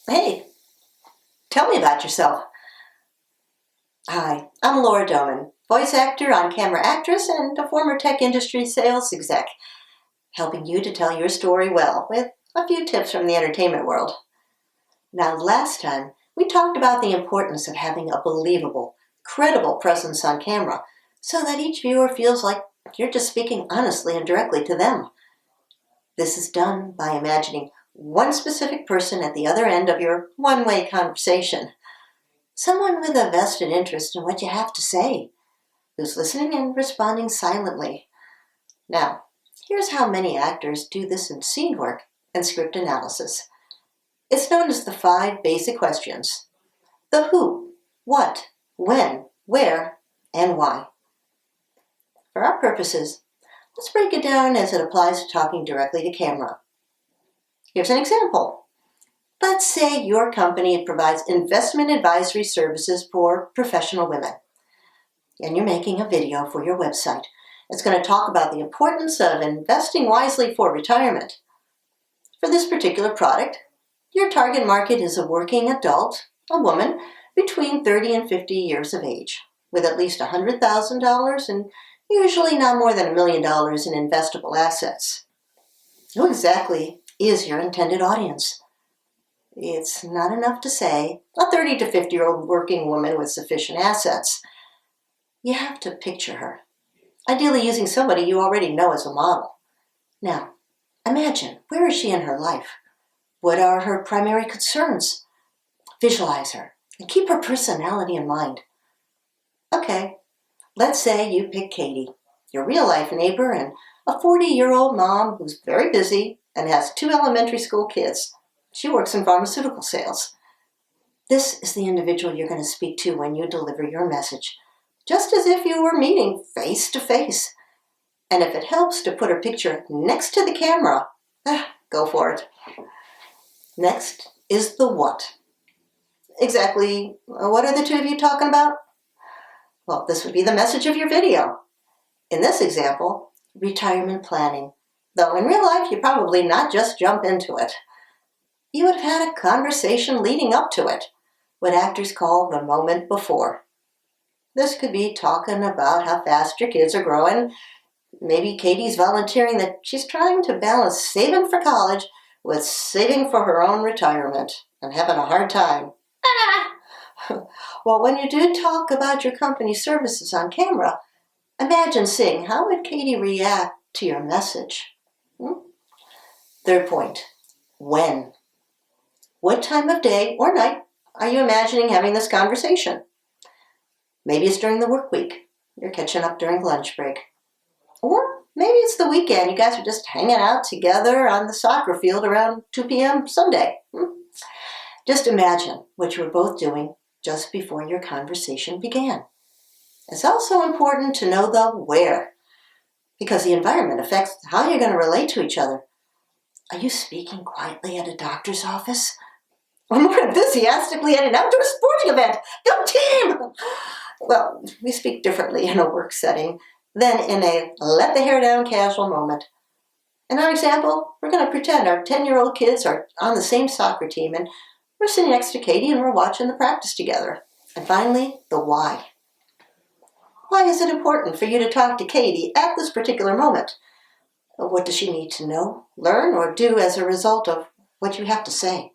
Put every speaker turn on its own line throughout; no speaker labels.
Hey, tell me about yourself. Hi, I'm Laura Doman, voice actor, on-camera actress, and a former tech industry sales exec, helping you to tell your story well with a few tips from the entertainment world. Now, last time, we talked about the importance of having a believable, credible presence on camera so that each viewer feels like you're just speaking honestly and directly to them. This is done by imagining one specific person at the other end of your one-way conversation. Someone with a vested interest in what you have to say, who's listening and responding silently. Now, here's how many actors do this in scene work and script analysis. It's known as the 5 basic questions. The who, what, when, where, and why. For our purposes, let's break it down as it applies to talking directly to camera. Here's an example. Let's say your company provides investment advisory services for professional women, and you're making a video for your website. It's going to talk about the importance of investing wisely for retirement. For this particular product, your target market is a working adult, a woman between 30 and 50 years of age, with at least $100,000 and usually not more than $1 million in investable assets. Who exactly is your intended audience? It's not enough to say a 30 to 50-year-old working woman with sufficient assets. You have to picture her, ideally using somebody you already know as a model. Now, imagine, where is she in her life? What are her primary concerns? Visualize her and keep her personality in mind. Okay, let's say you pick Katie, your real-life neighbor and a 40-year-old mom who's very busy and has 2 elementary school kids. She works in pharmaceutical sales. This is the individual you're going to speak to when you deliver your message, just as if you were meeting face to face. And if it helps to put her picture next to the camera, go for it. Next is the what. Exactly what are the two of you talking about? Well, this would be the message of your video. In this example, retirement planning. Though in real life, you probably not just jump into it. You would have had a conversation leading up to it, what actors call the moment before. This could be talking about how fast your kids are growing. Maybe Katie's volunteering that she's trying to balance saving for college with saving for her own retirement and having a hard time. Well, when you do talk about your company's services on camera, imagine seeing how would Katie react to your message. Third point, when? What time of day or night are you imagining having this conversation? Maybe it's during the work week. You're catching up during lunch break. Or maybe it's the weekend. You guys are just hanging out together on the soccer field around 2 p.m. Sunday. Just imagine what you were both doing just before your conversation began. It's also important to know the where, because the environment affects how you're going to relate to each other. Are you speaking quietly at a doctor's office? Or more enthusiastically at an outdoor sporting event? Go team! Well, we speak differently in a work setting than in a let the hair down casual moment. In our example, we're going to pretend our 10-year-old kids are on the same soccer team and we're sitting next to Katie and we're watching the practice together. And finally, the why. Why is it important for you to talk to Katie at this particular moment? What does she need to know, learn, or do as a result of what you have to say?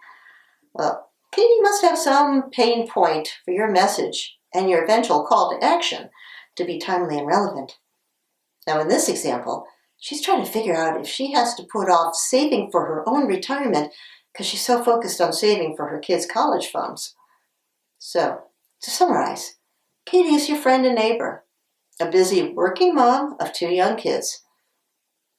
Well, Katie must have some pain point for your message and your eventual call to action to be timely and relevant. Now, in this example, she's trying to figure out if she has to put off saving for her own retirement because she's so focused on saving for her kids' college funds. So, to summarize, Katie is your friend and neighbor, a busy working mom of 2 young kids.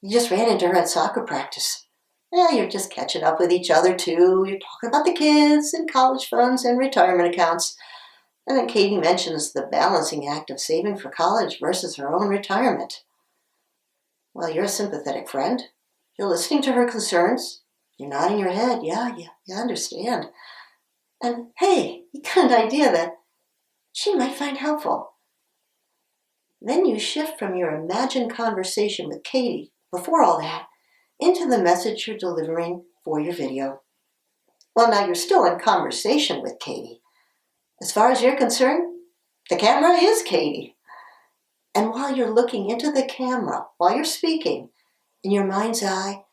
You just ran into her at soccer practice. You're just catching up with each other too. You're talking about the kids and college funds and retirement accounts. And then Katie mentions the balancing act of saving for college versus her own retirement. Well, you're a sympathetic friend. You're listening to her concerns. You're nodding your head. Yeah, you understand. And hey, you got an idea that she might find helpful. Then you shift from your imagined conversation with Katie, before all that, into the message you're delivering for your video. Well, now you're still in conversation with Katie. As far as you're concerned, the camera is Katie. And while you're looking into the camera, while you're speaking, in your mind's eye,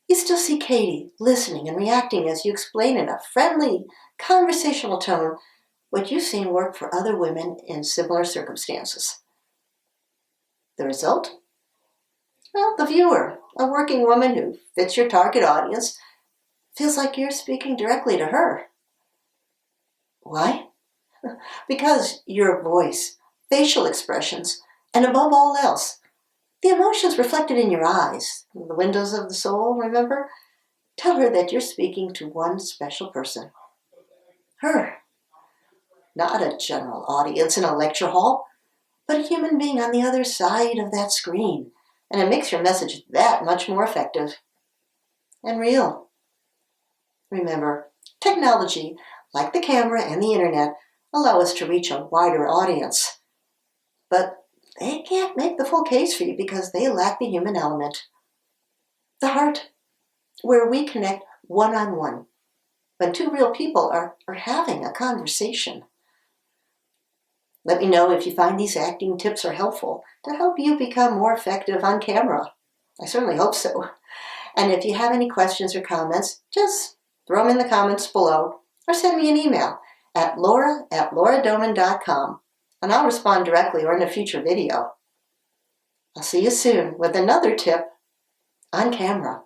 you still see Katie listening and reacting as you explain in a friendly, conversational tone what you've seen work for other women in similar circumstances. The result? Well, the viewer, a working woman who fits your target audience, feels like you're speaking directly to her. Why? Because your voice, facial expressions, and above all else, the emotions reflected in your eyes, the windows of the soul, remember, tell her that you're speaking to one special person. Her. Not a general audience in a lecture hall, but a human being on the other side of that screen. And it makes your message that much more effective and real. Remember, technology, like the camera and the internet, allow us to reach a wider audience. But they can't make the full case for you because they lack the human element. The heart, where we connect one-on-one, when two real people are having a conversation. Let me know if you find these acting tips are helpful to help you become more effective on camera. I certainly hope so. And if you have any questions or comments, just throw them in the comments below or send me an email at laura@lauradoman.com, and I'll respond directly or in a future video. I'll see you soon with another tip on camera.